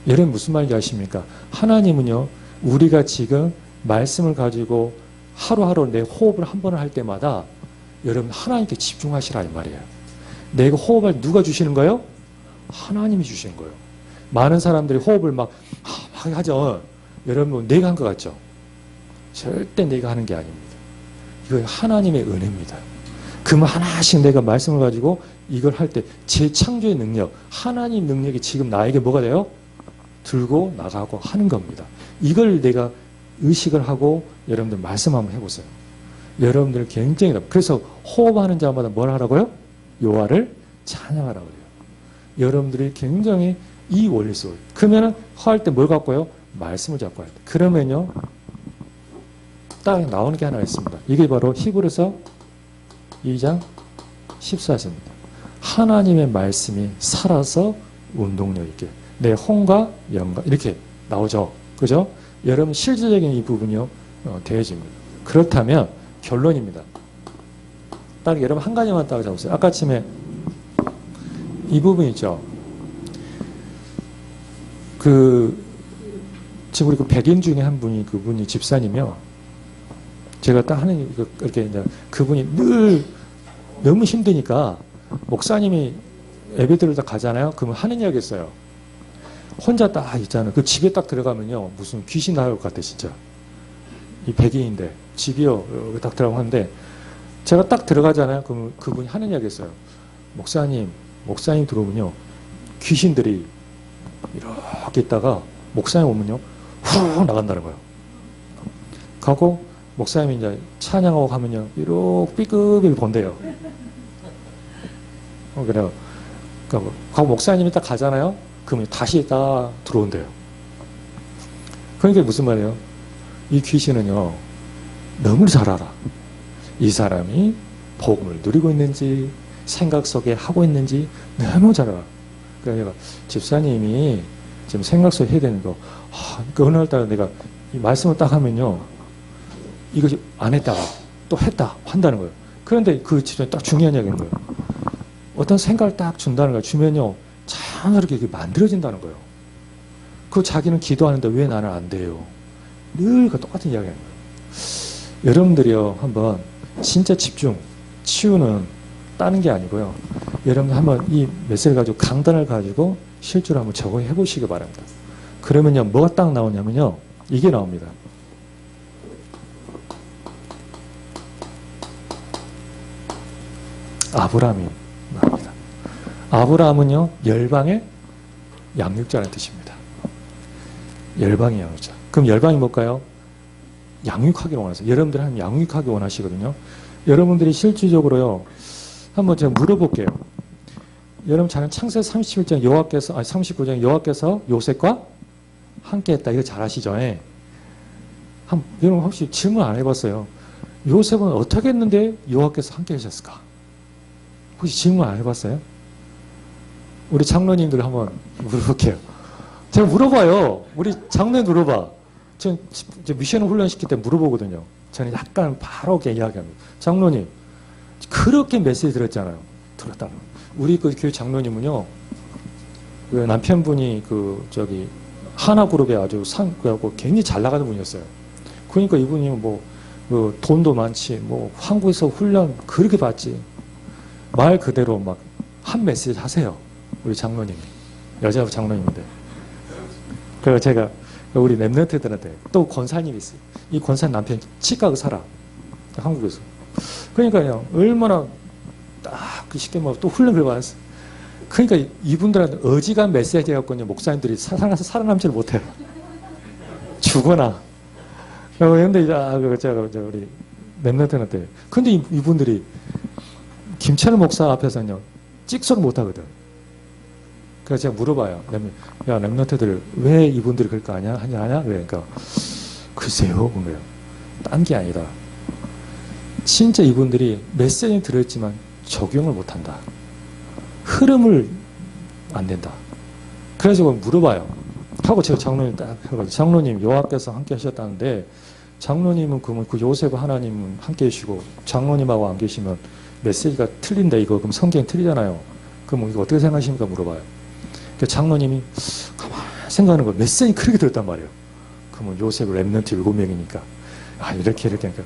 여러분 무슨 말인지 아십니까? 하나님은요, 우리가 지금 말씀을 가지고 하루하루 내 호흡을 한 번을 할 때마다 여러분 하나님께 집중하시라 이 말이에요. 내가 호흡을 누가 주시는 거예요? 하나님이 주시는 거예요. 많은 사람들이 호흡을 막 하죠. 여러분 내가 한 것 같죠? 절대 내가 하는 게 아닙니다. 이거 하나님의 은혜입니다. 그러면 하나씩 내가 말씀을 가지고 이걸 할 때 제 창조의 능력, 하나님 능력이 지금 나에게 뭐가 돼요? 들고 나가고 하는 겁니다. 이걸 내가 의식을 하고 여러분들 말씀 한번 해보세요. 여러분들 굉장히, 그래서 호흡하는 자마다 뭘 하라고요? 여호와를 찬양하라고 그래요. 여러분들이 굉장히 이 원리 속을, 그러면은 할 때 뭘 갖고요? 말씀을 잡고 할 때. 그러면요, 딱 나오는 게 하나 있습니다. 이게 바로 히브리서 2장 14절입니다. 하나님의 말씀이 살아서 운동력 있게 내 혼과 영과 이렇게 나오죠. 그죠? 여러분 실질적인 이 부분이요, 되어집니다. 그렇다면 결론입니다. 딱 여러분 한 가지만 딱 잡으세요. 아까 아침에 이 부분 있죠. 지금 우리 그 백인 중에 한 분이, 그분이 집사님이요. 제가 딱 하는, 이렇게 이제 그분이 늘 너무 힘드니까 목사님이 예배드리러 다 가잖아요. 그러면 하는 이야기 있어요. 혼자 딱 있잖아요. 그 집에 딱 들어가면요, 무슨 귀신 나올 것 같아, 진짜. 이 백인인데, 집이요, 여기 딱 들어가는데, 제가 딱 들어가잖아요. 그러면 그분이 하는 이야기 있어요. 목사님 들어오면요, 귀신들이 이렇게 있다가, 목사님 오면요, 후 나간다는 거예요. 가고, 목사님이 이제 찬양하고 가면요, 이렇게 삐끗삐끗 본대요. 그래요. 가고 목사님이 딱 가잖아요. 그러면 다시 딱 들어온대요. 그러니까 무슨 말이에요? 이 귀신은요, 너무 잘 알아. 이 사람이 복음을 누리고 있는지, 생각 속에 하고 있는지 너무 잘 알아. 그러니까 집사님이 지금 생각 속에 해야 되는 거, 그 어느 날 따라 내가 이 말씀을 딱 하면요, 이것이 안 했다가 또 한다는 거예요. 그런데 그 지점이 딱 중요한 얘기인 거예요. 어떤 생각을 딱 준다는 거예요. 주면요, 자연스럽게 이게 만들어진다는 거예요. 그 자기는 기도하는데 왜 나는 안 돼요? 늘 그 똑같은 이야기인 거예요. 여러분들이요, 한번 진짜 집중, 치유는 따는 게 아니고요. 여러분 한번 이 메시지를 가지고 강단을 가지고 실제로 한번 적용해 보시기 바랍니다. 그러면요, 뭐가 딱 나오냐면요, 이게 나옵니다. 아브라함이 나옵니다. 아브라함은요, 열방의 양육자라는 뜻입니다. 열방의 양육자. 그럼 열방이 뭘까요? 양육하기를 원하세요. 여러분들 한 양육하기 원하시거든요. 여러분들이 실질적으로요, 한번 제가 물어볼게요. 여러분 잘 창세기 37장 여호와께서, 39장 여호와께서 요셉과 함께했다. 이거 잘 아시죠? 예. 여러분 혹시 질문 안 해봤어요? 요셉은 어떻게 했는데 여호와께서 함께 하셨을까? 혹시 질문 안 해봤어요? 우리 장로님들 한번 물어볼게요. 제가 물어봐요. 우리 장로님 물어봐. 전 미션을 훈련시킬 때 물어보거든요. 저는 약간 바로 이야기합니다. 장로님, 그렇게 메시지 들었잖아요. 들었다고. 우리 그 교회 장로님은요, 그 남편분이 하나그룹에 아주 그래갖고 굉장히 잘 나가는 분이었어요. 그러니까 이분이 돈도 많지, 한국에서 훈련 그렇게 받지. 말 그대로 막 한 메시지 하세요. 우리 장로님이. 여자 장로님인데. 그래서 제가 우리 랩런트들한테 또 권사님이 있어요. 이 권사님 남편이 치과에 살아. 한국에서. 그러니까요, 얼마나 딱 쉽게 또 훈련을 받았어요. 그러니까 이분들한테 어지간 메시지 해갖고요, 목사님들이 살아남지를 못해요. 죽거나. 그런데 제가 우리 랩런트한테. 근데 이분들이 김찬호 목사 앞에서는요, 찍소리 못하거든. 그래서 제가 물어봐요. 야, 랩런트들 왜 이분들이 그럴 거 하냐? 그러니까 글쎄요, 그런 딴 게 아니다. 진짜 이분들이 메시지는 들었지만 적용을 못한다. 흐름을 안 된다. 그래서 물어봐요. 하고 제가 장로님 딱 해가지고, 장로님 여호와께서 함께 하셨다는데, 장로님은 그러면 그 요셉 하나님은 함께 계시고 장로님하고 안 계시면 메시지가 틀린다. 이거 그럼 성경이 틀리잖아요. 그럼 이거 어떻게 생각하십니까? 물어봐요. 장로님이 가만히 생각하는 거예요. 메시지 그렇게 들었단 말이에요. 그러면 요셉 랩런트 7명이니까 이렇게 하니까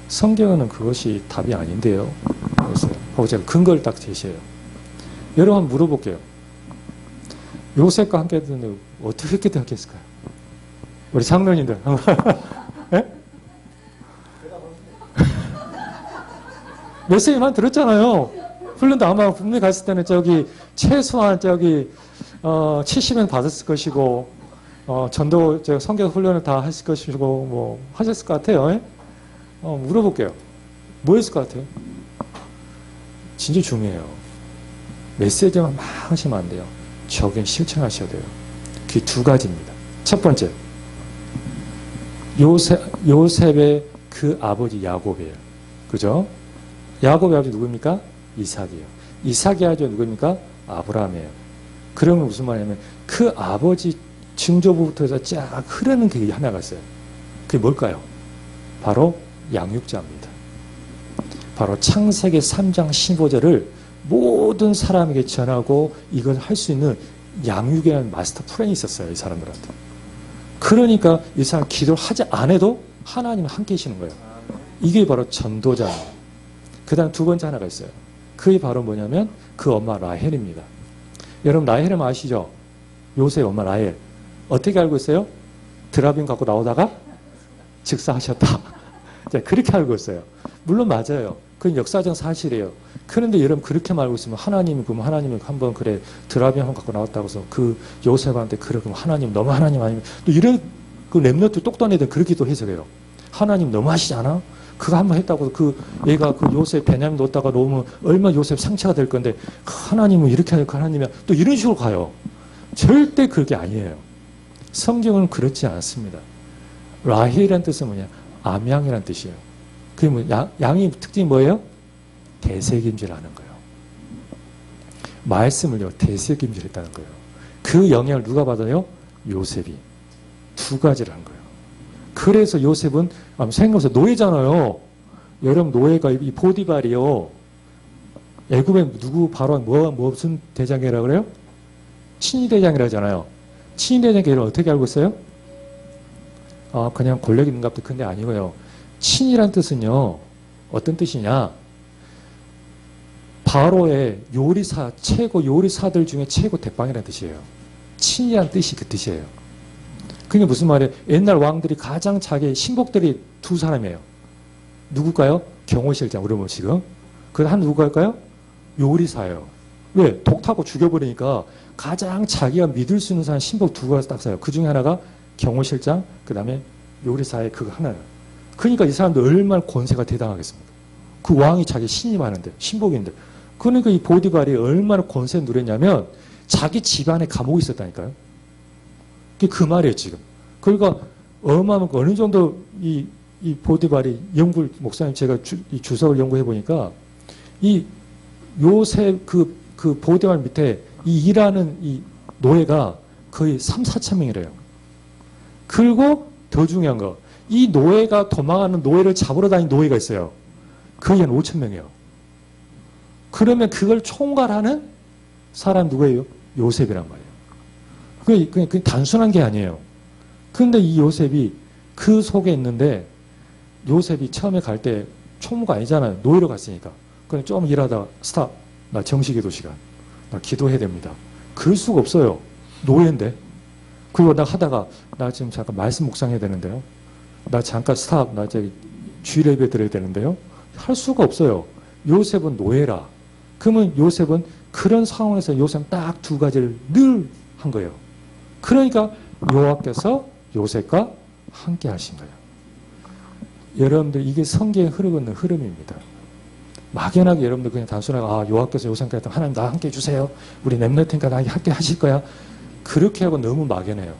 성경은 그것이 답이 아닌데요. 그래서 하고 제가 근거를 딱 제시해요. 여러분 한번 물어볼게요. 요셉과 함께 했는데 어떻게 생각했을까요? 우리 장로님들 네? 메시지만 들었잖아요. 훈련도 아마 분명히 갔을 때는 최소한 70명 받았을 것이고, 전도 성경 훈련을 다 했을 것이고, 하셨을 것 같아요. 물어볼게요. 뭐 했을 것 같아요? 진짜 중요해요. 메시지만 막 하시면 안 돼요. 적용 실천하셔야 돼요. 그게 두 가지입니다. 첫 번째, 요셉의 그 아버지 야곱이에요. 그죠? 야곱의 아버지 누구입니까? 이삭이에요. 이삭의 아버지 누구입니까? 아브라함이에요. 그러면 무슨 말이냐면 그 아버지 증조부부터 해서 쫙 흐르는 게 하나가 있어요. 그게 뭘까요? 바로 양육자입니다. 바로 창세기 3장 15절을 모든 사람에게 전하고 이걸 할 수 있는 양육이라는 마스터 플랜이 있었어요. 이 사람들한테. 그러니까 이 사람 기도를 하지 않아도 하나님은 함께 계시는 거예요. 이게 바로 전도자입니다. 그 다음 두 번째 하나가 있어요. 그게 바로 뭐냐면 그 엄마 라헬입니다. 여러분 라헬은 아시죠? 요셉 엄마 라헬. 어떻게 알고 있어요? 드라빔 갖고 나오다가 즉사하셨다. 그렇게 알고 있어요. 물론 맞아요. 그건 역사적 사실이에요. 그런데 여러분 그렇게 말고 있으면 하나님이 한번 그래 드라빔 한번 갖고 나왔다고 해서 그 요셉한테 그래 그럼 하나님 너무 하나님 아니면 또 이런 그 랩런트 똑똑한 애들 그렇게도 해석해요. 하나님 너무 하시지 않아? 그거 한번 했다고 얘가 그 요셉 베냐민 놓다가 놓으면 얼마나 요셉 상처가 될 건데 하나님은 이렇게 하니까 하나님이 또 이런 식으로 가요. 절대 그게 아니에요. 성경은 그렇지 않습니다. 라헬이라는 뜻은 뭐냐? 암양이라는 뜻이에요. 그게 양이 특징이 뭐예요? 대세김질하는 거예요. 말씀을요 대세김질했다는 거예요. 그 영향을 누가 받아요? 요셉이. 두 가지를 한 거예요. 그래서 요셉은 생각해서 노예잖아요. 여러분 노예가 이 보디발이요. 애굽의 누구 바로 무슨 대장이라고 그래요? 친위대장이라 하잖아요. 친위대장의 이름 어떻게 알고 있어요? 아, 그냥 권력 있는 값도 큰데 아니고요. 친이란 뜻은요. 어떤 뜻이냐? 바로의 요리사, 최고 요리사들 중에 최고 대빵이라는 뜻이에요. 친이란 뜻이 그 뜻이에요. 그게 무슨 말이에요? 옛날 왕들이 가장 자기 신복들이 두 사람이에요. 누굴까요? 경호실장, 그러면 지금. 그 한 누굴까요? 요리사예요. 왜? 독 타고 죽여버리니까 가장 자기가 믿을 수 있는 사람 신복 두 가지 딱 써요. 그 중에 하나가 경호실장, 그 다음에 요리사의 그거 하나예요. 그러니까 이 사람들 얼마나 권세가 대단하겠습니까? 그 왕이 자기 신임하는데, 신복인데. 그러니까 이 보디발이 얼마나 권세 누렸냐면 자기 집안에 감옥이 있었다니까요. 그게 그 말이에요, 지금. 그러니까 어느 정도 이 보디발이 목사님 제가 이 주석을 연구해 보니까 이 요새 그 보디발 밑에 이 일하는 이 노예가 거의 3,4천 명이래요. 그리고 더 중요한 거, 이 노예가 도망가는 노예를 잡으러 다니는 노예가 있어요. 거의 한 5천 명이에요. 그러면 그걸 총괄하는 사람 누구예요? 요셉이란 말이에요. 그게 단순한 게 아니에요. 그런데 이 요셉이 그 속에 있는데 요셉이 처음에 갈 때 총무가 아니잖아요. 노예로 갔으니까. 그냥 좀 일하다가 스탑. 나 정시기도 시간. 나 기도해야 됩니다. 그럴 수가 없어요. 노예인데. 그리고 나 하다가 나 지금 잠깐 말씀 묵상해야 되는데요. 나 잠깐 스탑. 나 저기 주일 예배 드려야 되는데요. 할 수가 없어요. 요셉은 노예라. 그러면 요셉은 그런 상황에서 요셉은 딱 두 가지를 늘 한 거예요. 그러니까 여호와께서 요셉과 함께 하신 거예요. 여러분들 이게 성경에 흐르고 있는 흐름입니다. 막연하게 여러분들 그냥 단순하게 여호와께서 요셉과 하나님 나 함께 해주세요. 우리 렘넌트니까 나 함께 하실 거야. 그렇게 하고 너무 막연해요.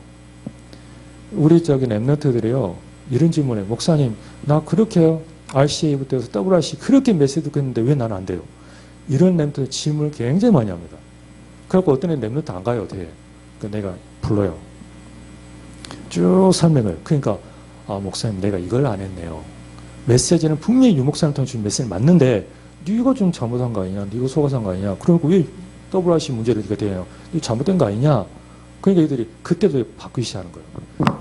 우리 저기 렘넌트들이요. 이런 질문에 목사님 나 그렇게요. RCA부터 해서 WRC 그렇게 메시지 듣고 있는데 왜 나는 안 돼요? 이런 렘넌트 질문을 굉장히 많이 합니다. 그래갖고 어떤 애는 렘넌트 안 가요. 어떻게? 내가 불러요. 쭉 설명을. 그러니까 목사님 내가 이걸 안 했네요. 메시지는 분명히 유 목사님 통해 준 메시지는 맞는데 네가 좀 잘못한 거 아니냐? 네가 속아서 한 거 아니냐? 그러고 왜 WRC 문제를 이렇게 돼요? 이거 잘못된 거 아니냐? 그러니까 이들이 그때부터 바꾸기 시작하는 거예요.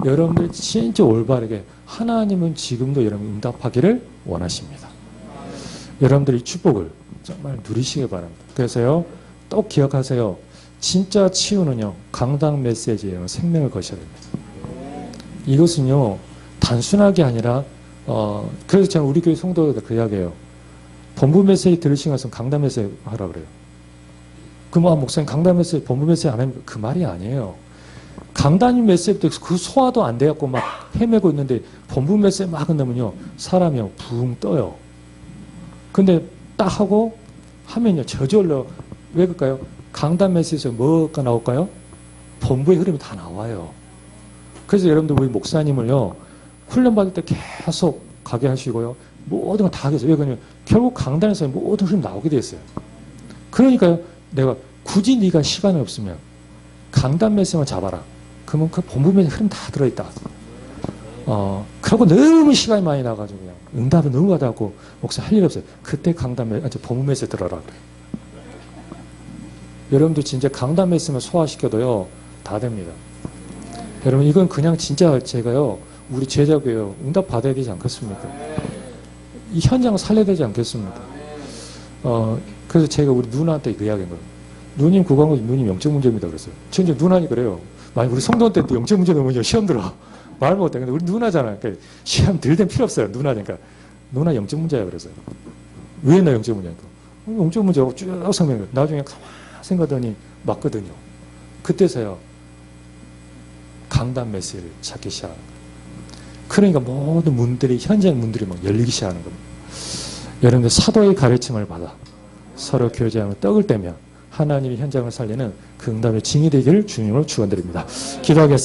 여러분들 진짜 올바르게 하나님은 지금도 여러분 응답하기를 원하십니다. 여러분들이 축복을 정말 누리시기 바랍니다. 그래서요, 또 기억하세요. 진짜 치유는요, 강당 메시지예요. 생명을 거셔야 됩니다. 이것은요, 단순하게 아니라, 그래서 저는 우리 교회 성도들 그 이야기해요. 본부 메시지 들으신 것은 강당 메시지 하라 그래요. 그럼 목사님 강당 메시지, 본부 메시지 안 하면 그 말이 아니에요. 강단 메시지부터 그 소화도 안 돼갖고 막 헤매고 있는데 본부 메시지 막 한다면요, 사람이요, 붕 떠요. 근데 딱 하고 하면요, 저절로, 왜 그럴까요? 강단 메시지에서 뭐가 나올까요? 본부의 흐름이 다 나와요. 그래서 여러분들 우리 목사님을요, 훈련받을 때 계속 가게 하시고요, 모든 걸 다 하겠어요. 왜 그러냐면 결국 강단에서 모든 흐름이 나오게 돼 있어요. 그러니까요, 내가 굳이 네가 시간이 없으면 강단 메시지만 잡아라. 그러면 그 본부 메시지 흐름 다 들어있다. 그러고 너무 시간이 많이 나가지고 그냥 응답은 너무 받아갖고 목사 할 일 없어요. 그때 강단 메시지, 본부 메시지 들어라 그래. 여러분들 진짜 강단 메시지만 소화시켜도요, 다 됩니다. 여러분 이건 그냥 진짜 제가요, 우리 제자교요, 응답 받아야 되지 않겠습니까? 이 현장을 살려야 되지 않겠습니까? 그래서 제가 우리 누나한테 그 이야기한 거예요. 누님 그거 한 거 누님 영적 문제입니다. 그랬어요. 진짜 누나니 그래요. 만약 우리 성도한테 영적 문제 넣으면 시험 들어. 말 못해. 근데 우리 누나잖아요. 그러니까 시험 들 땐 필요 없어요. 누나니까. 누나 영적 문제야. 그래서. 왜 나 영적 문제니까? 영적 문제하고 쭉 설명해요. 나중에 가만히 생각하더니 맞거든요. 그때서야 강단 메시지를 찾기 시작하는 거예요. 그러니까 모든 문들이, 현장 문들이 막 열리기 시작하는 겁니다. 여러분들 사도의 가르침을 받아 서로 교제하며 떡을 떼며 하나님이 현장을 살리는 그 응답의 증이 되기를 주님으로 축원드립니다. 기도하겠습니다.